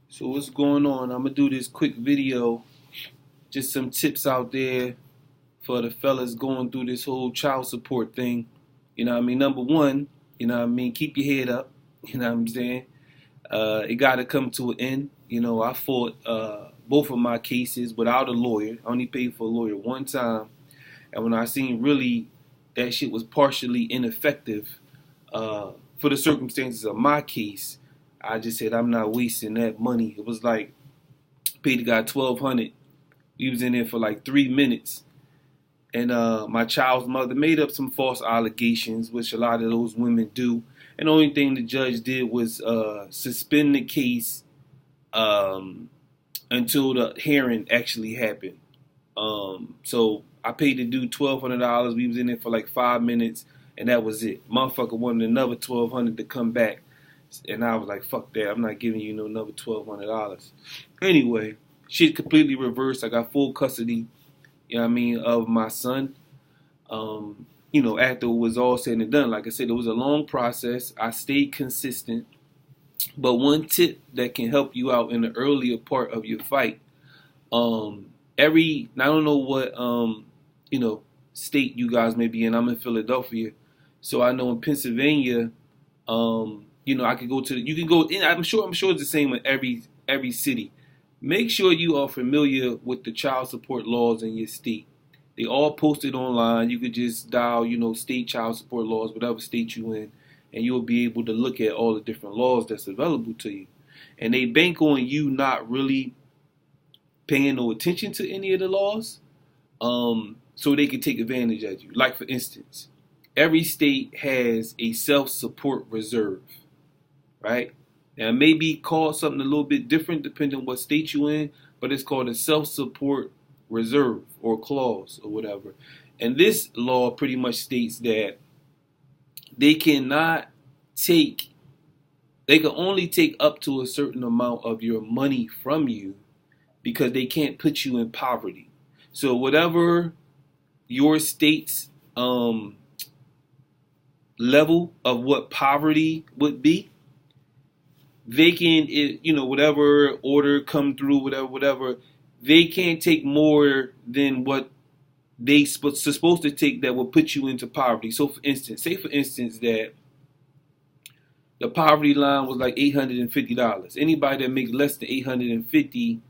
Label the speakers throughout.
Speaker 1: So what's going on? I'm gonna do this quick video, just some tips out there for the fellas going through this whole child support thing. You know what I mean? Number one, you know what I mean, keep your head up. You know what I'm saying? It gotta come to an end. You know, I fought both of my cases without a lawyer. I only paid for a lawyer one time. And when I seen really that shit was partially ineffective for the circumstances of my case, I just said I'm not wasting that money. It was like paid the guy $1,200. We was in there for like 3 minutes, and my child's mother made up some false allegations, which a lot of those women do. And the only thing the judge did was suspend the case until the hearing actually happened. So I paid the dude $1,200. We was in there for like 5 minutes, and that was it. Motherfucker wanted another $1,200 to come back, and I was like, "Fuck that! I'm not giving you no another $1,200." Anyway, shit completely reversed. I got full custody. You know what I mean, of my son. After it was all said and done, like I said, it was a long process. I stayed consistent. But one tip that can help you out in the earlier part of your fight, I don't know what state you guys may be in. I'm in Philadelphia, so I know in Pennsylvania, I could go to. You can go in. I'm sure it's the same in every city. Make sure you are familiar with the child support laws in your state. They all posted online. You could just dial, state child support laws, whatever state you in, and you'll be able to look at all the different laws that's available to you. And they bank on you not really paying no attention to any of the laws, so they can take advantage of you. Like, for instance, every state has a self-support reserve, right? Now, it may be called something a little bit different depending on what state you're in, but it's called a self-support reserve or clause or whatever. And this law pretty much states that they can only take up to a certain amount of your money from you because they can't put you in poverty. So whatever your state's level of what poverty would be, they can, whatever order come through, whatever, they can't take more than what they supposed to take that will put you into poverty. So, for instance, that the poverty line was like $850. Anybody that makes less than $850,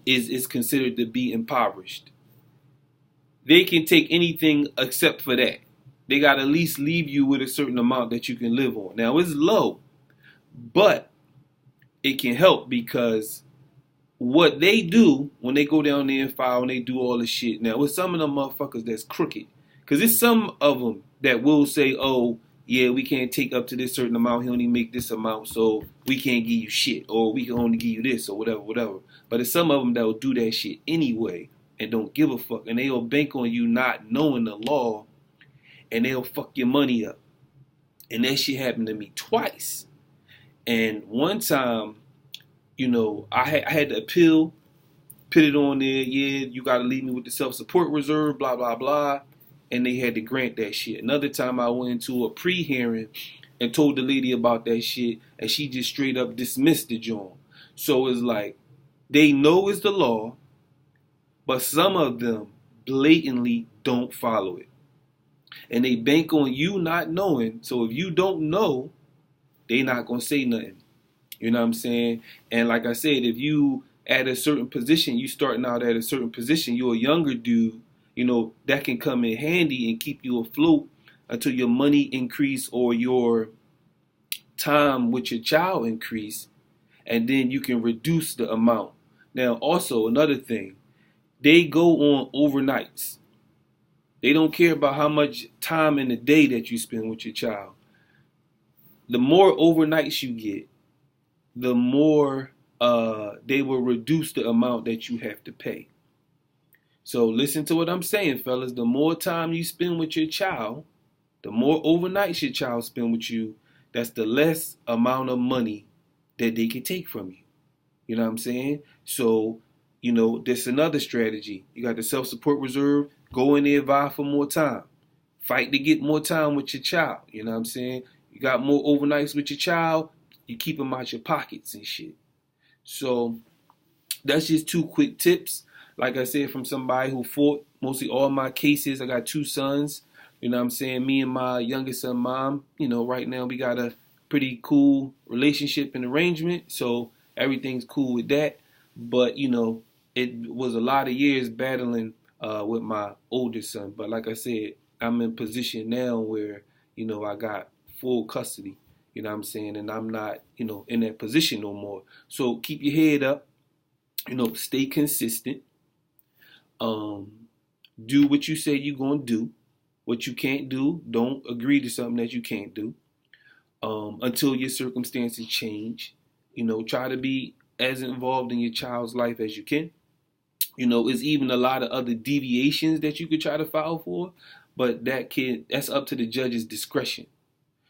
Speaker 1: is considered to be impoverished. They can take anything except for that. They got to at least leave you with a certain amount that you can live on. Now, it's low, but it can help because what they do when they go down there and file and they do all this shit. Now, with some of them motherfuckers that's crooked, because there's some of them that will say, "Oh, yeah, we can't take up to this certain amount. He only make this amount, so we can't give you shit, or we can only give you this, or whatever." But there's some of them that will do that shit anyway and don't give a fuck, and they'll bank on you not knowing the law, and they'll fuck your money up. And that shit happened to me twice. And one time, I had to appeal, put it on there. Yeah, you got to leave me with the self-support reserve, blah, blah, blah. And they had to grant that shit. Another time I went into a pre-hearing and told the lady about that shit, and she just straight up dismissed the joint. So it's like, they know it's the law, but some of them blatantly don't follow it. And they bank on you not knowing. So if you don't know, they not going to say nothing. You know what I'm saying? And like I said, if you at a certain position, you starting out at a certain position, you're a younger dude, that can come in handy and keep you afloat until your money increase or your time with your child increase, and then you can reduce the amount. Now, also, another thing, they go on overnights. They don't care about how much time in the day that you spend with your child. The more overnights you get, the more they will reduce the amount that you have to pay. So listen to what I'm saying, fellas. The more time you spend with your child, the more overnights your child spend with you, that's the less amount of money that they can take from you. You know what I'm saying? So, there's another strategy. You got the self-support reserve. Go in there, vie for more time. Fight to get more time with your child. You know what I'm saying? You got more overnights with your child. You keep them out your pockets and shit. So that's just 2 quick tips. Like I said, from somebody who fought mostly all my cases. I got 2 sons. You know what I'm saying? Me and my youngest son, mom, right now we got a pretty cool relationship and arrangement. So everything's cool with that. But, it was a lot of years battling with my oldest son. But like I said, I'm in a position now where, I got full custody. You know what I'm saying? And I'm not, in that position no more. So keep your head up. Stay consistent. Do what you say you're going to do. What you can't do, don't agree to something that you can't do until your circumstances change. Try to be as involved in your child's life as you can. There's even a lot of other deviations that you could try to file for, but that's up to the judge's discretion.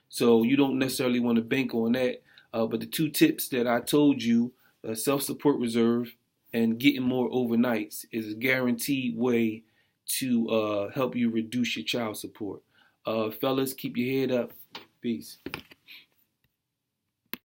Speaker 1: So you don't necessarily want to bank on that. But the 2 tips that I told you, self-support reserve and getting more overnights, is a guaranteed way to help you reduce your child support. Fellas, keep your head up. Peace.